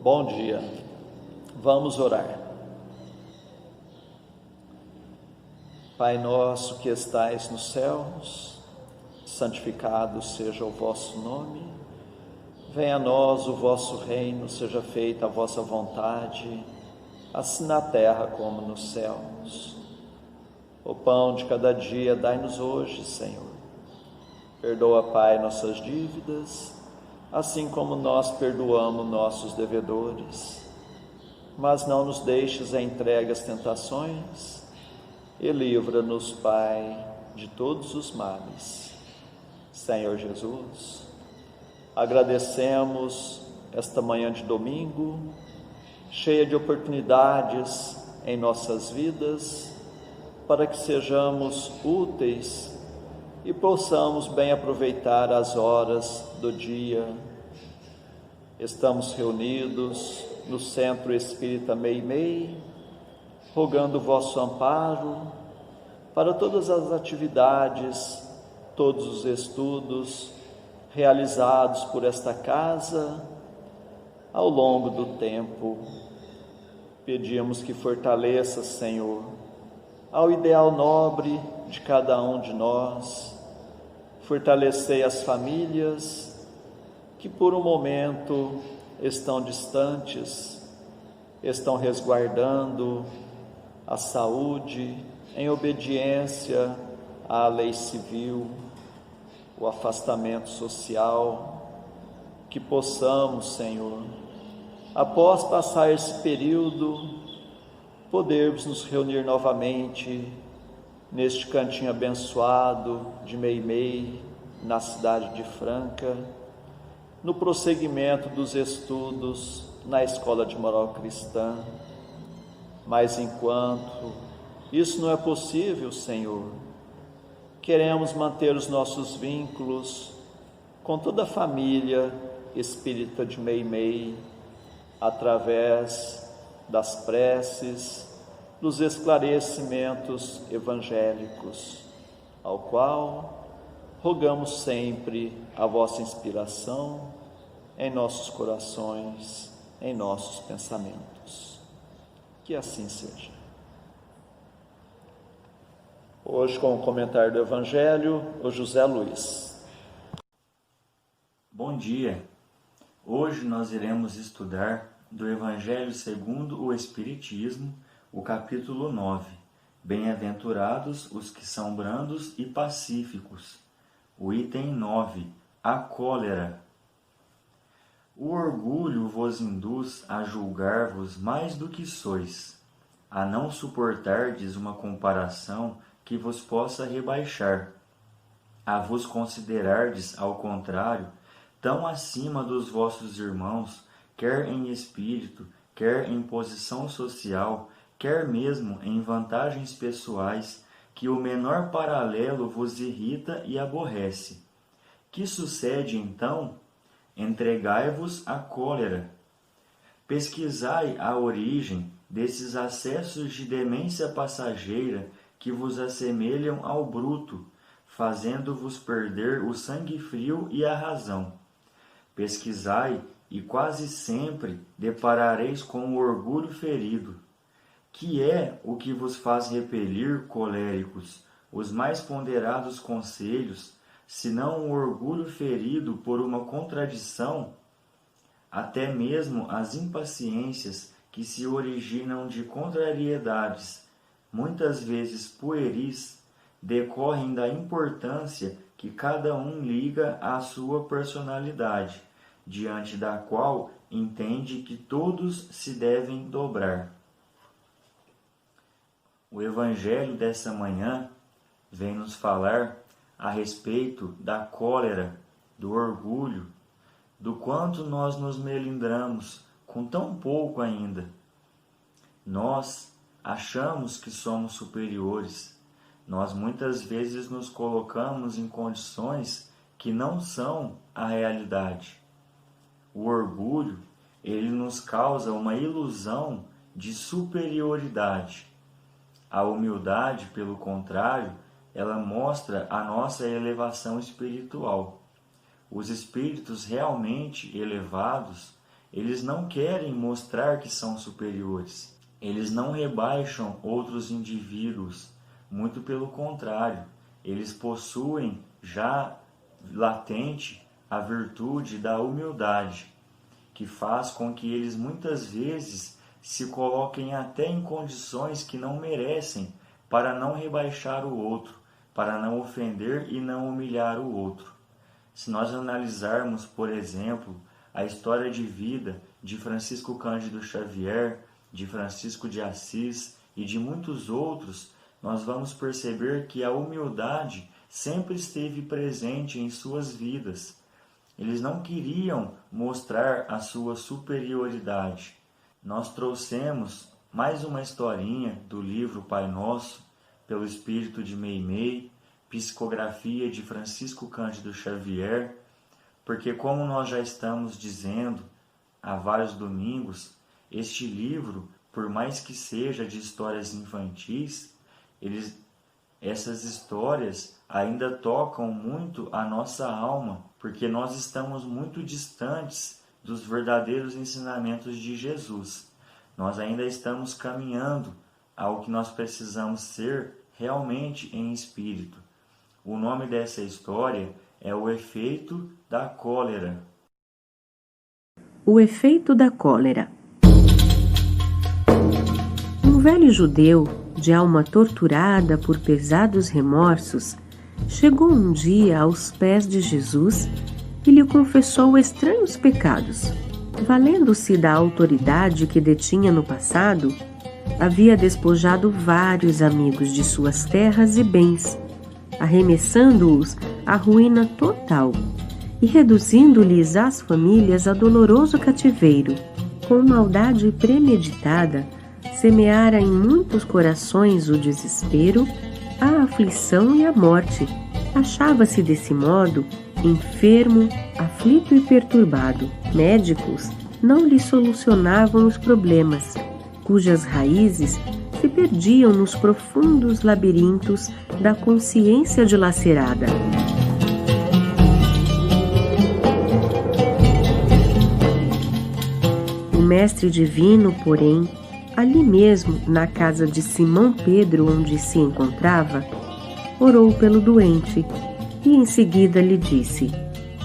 Bom dia, vamos orar. Pai nosso que estais nos céus, santificado seja o vosso nome, venha a nós o vosso reino, seja feita a vossa vontade, assim na terra como nos céus. O pão de cada dia dai-nos hoje, Senhor. Perdoa, Pai, nossas dívidas, assim como nós perdoamos nossos devedores. Mas não nos deixes entregue às tentações e livra-nos, Pai, de todos os males. Senhor Jesus, agradecemos esta manhã de domingo, cheia de oportunidades em nossas vidas, para que sejamos úteis e possamos bem aproveitar as horas do dia. Estamos reunidos no Centro Espírita Meimei, rogando o vosso amparo para todas as atividades, todos os estudos realizados por esta casa ao longo do tempo. Pedimos que fortaleça, Senhor, ao ideal nobre de cada um de nós. Fortalecei as famílias que por um momento estão distantes, estão resguardando a saúde em obediência à lei civil, o afastamento social. Que possamos, Senhor, após passar esse período, podermos nos reunir novamente neste cantinho abençoado de Meimei, na cidade de Franca, no prosseguimento dos estudos na Escola de Moral Cristã. Mas enquanto isso não é possível, Senhor, queremos manter os nossos vínculos com toda a família espírita de Meimei, através das preces, dos esclarecimentos evangélicos, ao qual rogamos sempre a vossa inspiração em nossos corações, em nossos pensamentos. Que assim seja. Hoje, com o comentário do Evangelho, o José Luiz. Bom dia! Hoje nós iremos estudar do Evangelho segundo o Espiritismo, o capítulo 9. Bem-aventurados os que são brandos e pacíficos. O item 9. A cólera. O orgulho vos induz a julgar-vos mais do que sois, a não suportardes uma comparação que vos possa rebaixar, a vos considerardes, ao contrário, tão acima dos vossos irmãos, quer em espírito, quer em posição social, quer mesmo em vantagens pessoais, que o menor paralelo vos irrita e aborrece. Que sucede então? Entregai-vos à cólera. Pesquisai a origem desses acessos de demência passageira que vos assemelham ao bruto, fazendo-vos perder o sangue frio e a razão. Pesquisai e quase sempre deparareis com o orgulho ferido, que é o que vos faz repelir, coléricos, os mais ponderados conselhos, senão o orgulho ferido por uma contradição, até mesmo as impaciências que se originam de contrariedades, muitas vezes pueris, decorrem da importância que cada um liga à sua personalidade, diante da qual entende que todos se devem dobrar. O Evangelho dessa manhã vem nos falar a respeito da cólera, do orgulho, do quanto nós nos melindramos com tão pouco ainda. Nós achamos que somos superiores. Nós muitas vezes nos colocamos em condições que não são a realidade. O orgulho, ele nos causa uma ilusão de superioridade. A humildade, pelo contrário, ela mostra a nossa elevação espiritual. Os espíritos realmente elevados, eles não querem mostrar que são superiores. Eles não rebaixam outros indivíduos, muito pelo contrário, eles possuem já latente a virtude da humildade, que faz com que eles muitas vezes se coloquem até em condições que não merecem para não rebaixar o outro, para não ofender e não humilhar o outro. Se nós analisarmos, por exemplo, a história de vida de Francisco Cândido Xavier, de Francisco de Assis e de muitos outros, nós vamos perceber que a humildade sempre esteve presente em suas vidas. Eles não queriam mostrar a sua superioridade. Nós trouxemos mais uma historinha do livro Pai Nosso, pelo espírito de Meimei, psicografia de Francisco Cândido Xavier, porque, como nós já estamos dizendo há vários domingos, este livro, por mais que seja de histórias infantis, essas histórias ainda tocam muito a nossa alma, porque nós estamos muito distantes dos verdadeiros ensinamentos de Jesus. Nós ainda estamos caminhando ao que nós precisamos ser realmente em espírito. O nome dessa história é O Efeito da Cólera. O efeito da cólera. Um velho judeu, de alma torturada por pesados remorsos, chegou um dia aos pés de Jesus e lhe confessou estranhos pecados. Valendo-se da autoridade que detinha no passado, havia despojado vários amigos de suas terras e bens, arremessando-os à ruína total e reduzindo-lhes as famílias a doloroso cativeiro. Com maldade premeditada, semeara em muitos corações o desespero, a aflição e a morte. Achava-se desse modo enfermo, aflito e perturbado. Médicos não lhe solucionavam os problemas, cujas raízes se perdiam nos profundos labirintos da consciência dilacerada. O Mestre Divino, porém, ali mesmo, na casa de Simão Pedro, onde se encontrava, orou pelo doente e em seguida lhe disse: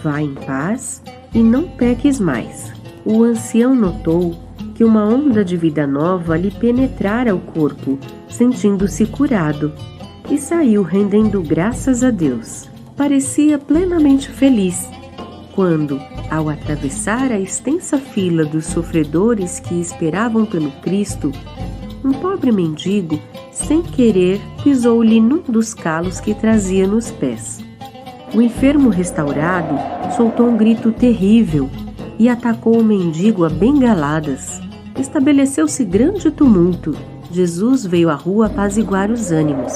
"Vá em paz e não peques mais." O ancião notou que uma onda de vida nova lhe penetrara o corpo, sentindo-se curado, e saiu rendendo graças a Deus. Parecia plenamente feliz, quando, ao atravessar a extensa fila dos sofredores que esperavam pelo Cristo, um pobre mendigo, sem querer, pisou-lhe num dos calos que trazia nos pés. O enfermo restaurado soltou um grito terrível e atacou o mendigo a bengaladas. Estabeleceu-se grande tumulto. Jesus veio à rua apaziguar os ânimos.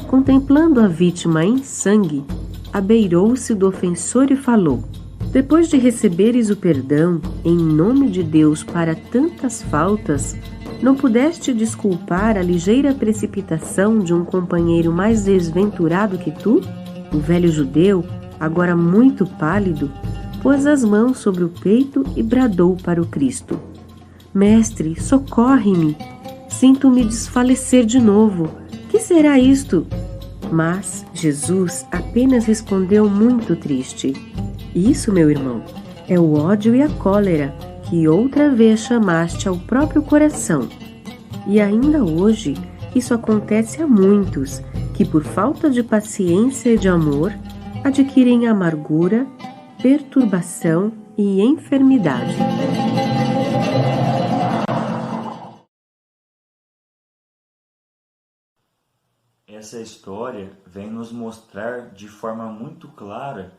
Contemplando a vítima em sangue, abeirou-se do ofensor e falou: "Depois de receberes o perdão em nome de Deus para tantas faltas, não pudeste desculpar a ligeira precipitação de um companheiro mais desventurado que tu?" O velho judeu, agora muito pálido, pôs as mãos sobre o peito e bradou para o Cristo: "Mestre, socorre-me! Sinto-me desfalecer de novo. Que será isto?" Mas Jesus apenas respondeu muito triste: "Isso, meu irmão, é o ódio e a cólera que outra vez chamaste ao próprio coração. E ainda hoje isso acontece a muitos que, por falta de paciência e de amor, adquirem amargura, perturbação e enfermidade." Essa história vem nos mostrar de forma muito clara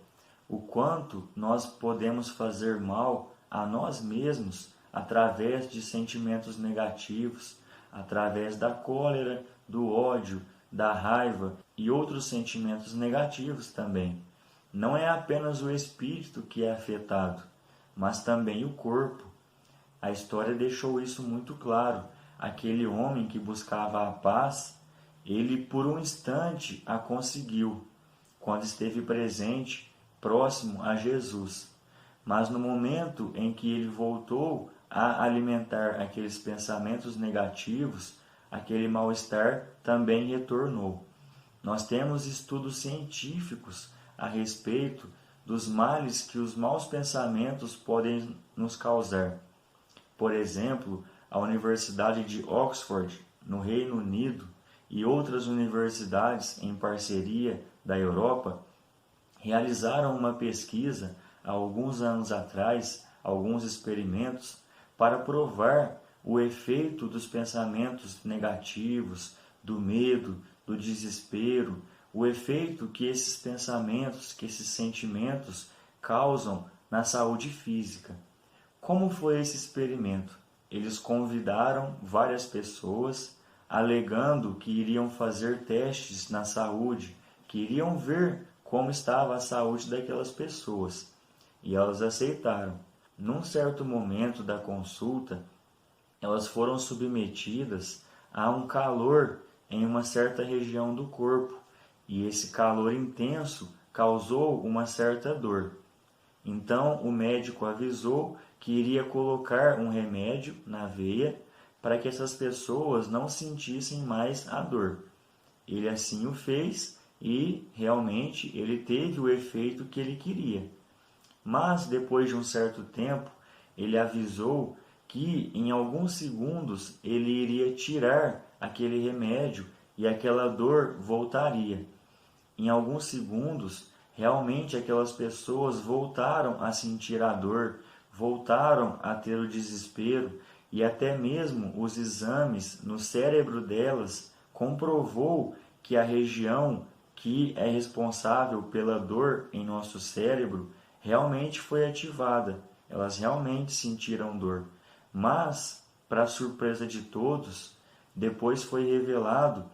o quanto nós podemos fazer mal a nós mesmos através de sentimentos negativos, através da cólera, do ódio, da raiva e outros sentimentos negativos também. Não é apenas o espírito que é afetado, mas também o corpo. A história deixou isso muito claro. Aquele homem que buscava a paz, ele por um instante a conseguiu, quando esteve presente, próximo a Jesus. Mas no momento em que ele voltou a alimentar aqueles pensamentos negativos, aquele mal-estar também retornou. Nós temos estudos científicos a respeito dos males que os maus pensamentos podem nos causar. Por exemplo, a Universidade de Oxford, no Reino Unido, e outras universidades em parceria da Europa, realizaram uma pesquisa há alguns anos atrás, alguns experimentos, para provar o efeito dos pensamentos negativos, do medo, do desespero, o efeito que esses pensamentos, que esses sentimentos causam na saúde física. Como foi esse experimento? Eles convidaram várias pessoas, alegando que iriam fazer testes na saúde, que iriam ver como estava a saúde daquelas pessoas. E elas aceitaram. Num certo momento da consulta, elas foram submetidas a um calor em uma certa região do corpo, e esse calor intenso causou uma certa dor. Então o médico avisou que iria colocar um remédio na veia para que essas pessoas não sentissem mais a dor. Ele assim o fez e realmente ele teve o efeito que ele queria. Mas depois de um certo tempo, ele avisou que em alguns segundos ele iria tirar aquele remédio e aquela dor voltaria. Em alguns segundos, realmente aquelas pessoas voltaram a sentir a dor, voltaram a ter o desespero, e até mesmo os exames no cérebro delas comprovou que a região que é responsável pela dor em nosso cérebro realmente foi ativada. Elas realmente sentiram dor. Mas, para surpresa de todos, depois foi revelado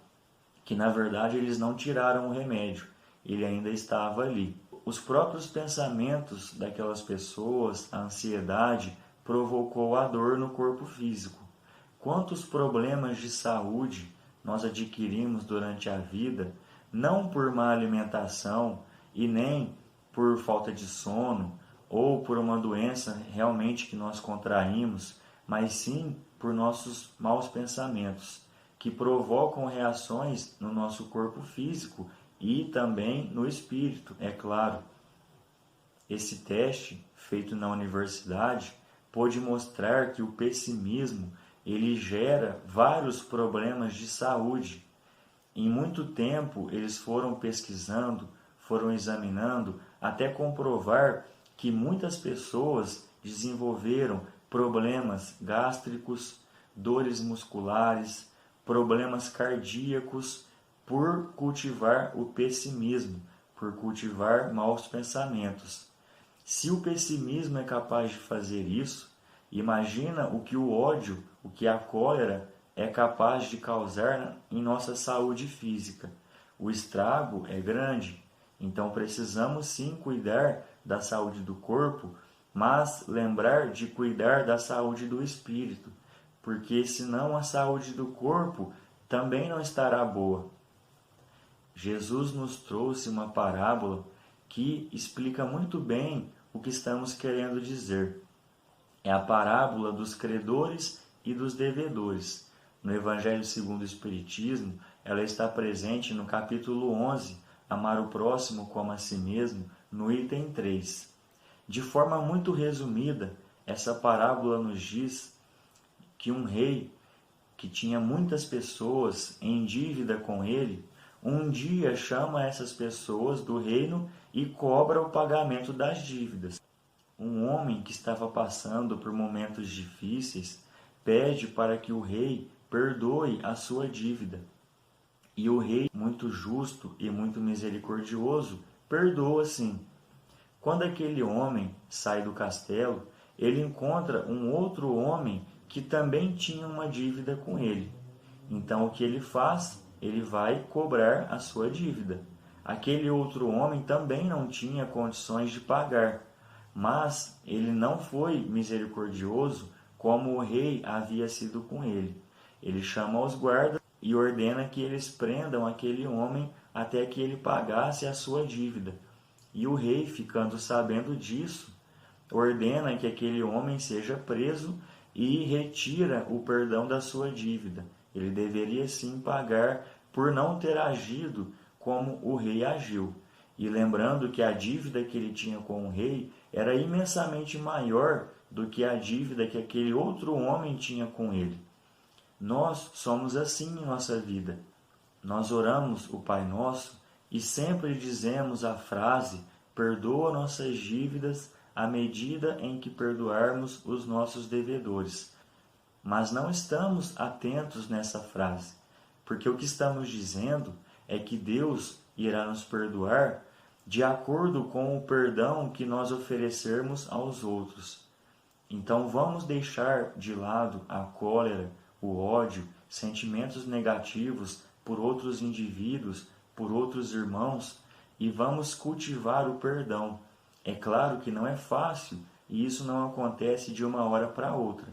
que na verdade eles não tiraram o remédio, ele ainda estava ali. Os próprios pensamentos daquelas pessoas, a ansiedade, provocou a dor no corpo físico. Quantos problemas de saúde nós adquirimos durante a vida, não por má alimentação e nem por falta de sono ou por uma doença realmente que nós contraímos, mas sim por nossos maus pensamentos, que provocam reações no nosso corpo físico e também no espírito, é claro. Esse teste, feito na universidade, pôde mostrar que o pessimismo ele gera vários problemas de saúde. Em muito tempo, eles foram pesquisando, foram examinando, até comprovar que muitas pessoas desenvolveram problemas gástricos, dores musculares, problemas cardíacos por cultivar o pessimismo, por cultivar maus pensamentos. Se o pessimismo é capaz de fazer isso, imagina o que o ódio, o que a cólera é capaz de causar em nossa saúde física. O estrago é grande, então precisamos sim cuidar da saúde do corpo, mas lembrar de cuidar da saúde do espírito, porque senão a saúde do corpo também não estará boa. Jesus nos trouxe uma parábola que explica muito bem o que estamos querendo dizer. É a parábola dos credores e dos devedores. No Evangelho segundo o Espiritismo, ela está presente no capítulo 11, Amar o próximo como a si mesmo, no item 3. De forma muito resumida, essa parábola nos diz que um rei que tinha muitas pessoas em dívida com ele, um dia chama essas pessoas do reino e cobra o pagamento das dívidas. Um homem que estava passando por momentos difíceis pede para que o rei perdoe a sua dívida. E o rei, muito justo e muito misericordioso, perdoa sim. Quando aquele homem sai do castelo, ele encontra um outro homem que também tinha uma dívida com ele. Então o que ele faz? Ele vai cobrar a sua dívida. Aquele outro homem também não tinha condições de pagar, mas ele não foi misericordioso como o rei havia sido com ele. Ele chama os guardas e ordena que eles prendam aquele homem até que ele pagasse a sua dívida. E o rei, ficando sabendo disso, ordena que aquele homem seja preso e retira o perdão da sua dívida. Ele deveria sim pagar por não ter agido como o rei agiu. E lembrando que a dívida que ele tinha com o rei era imensamente maior do que a dívida que aquele outro homem tinha com ele. Nós somos assim em nossa vida. Nós oramos o Pai Nosso e sempre dizemos a frase: perdoa nossas dívidas à medida em que perdoarmos os nossos devedores. Mas não estamos atentos nessa frase, porque o que estamos dizendo é que Deus irá nos perdoar de acordo com o perdão que nós oferecermos aos outros. Então vamos deixar de lado a cólera, o ódio, sentimentos negativos por outros indivíduos, por outros irmãos, e vamos cultivar o perdão. É claro que não é fácil e isso não acontece de uma hora para outra.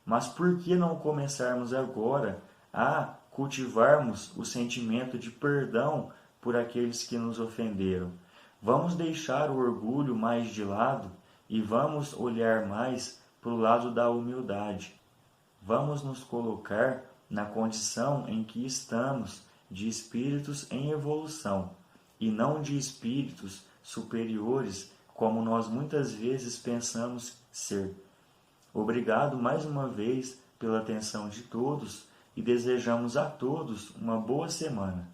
Mas por que não começarmos agora a cultivarmos o sentimento de perdão por aqueles que nos ofenderam? Vamos deixar o orgulho mais de lado e vamos olhar mais para o lado da humildade. Vamos nos colocar na condição em que estamos, de espíritos em evolução, e não de espíritos superiores, como nós muitas vezes pensamos ser. Obrigado mais uma vez pela atenção de todos e desejamos a todos uma boa semana.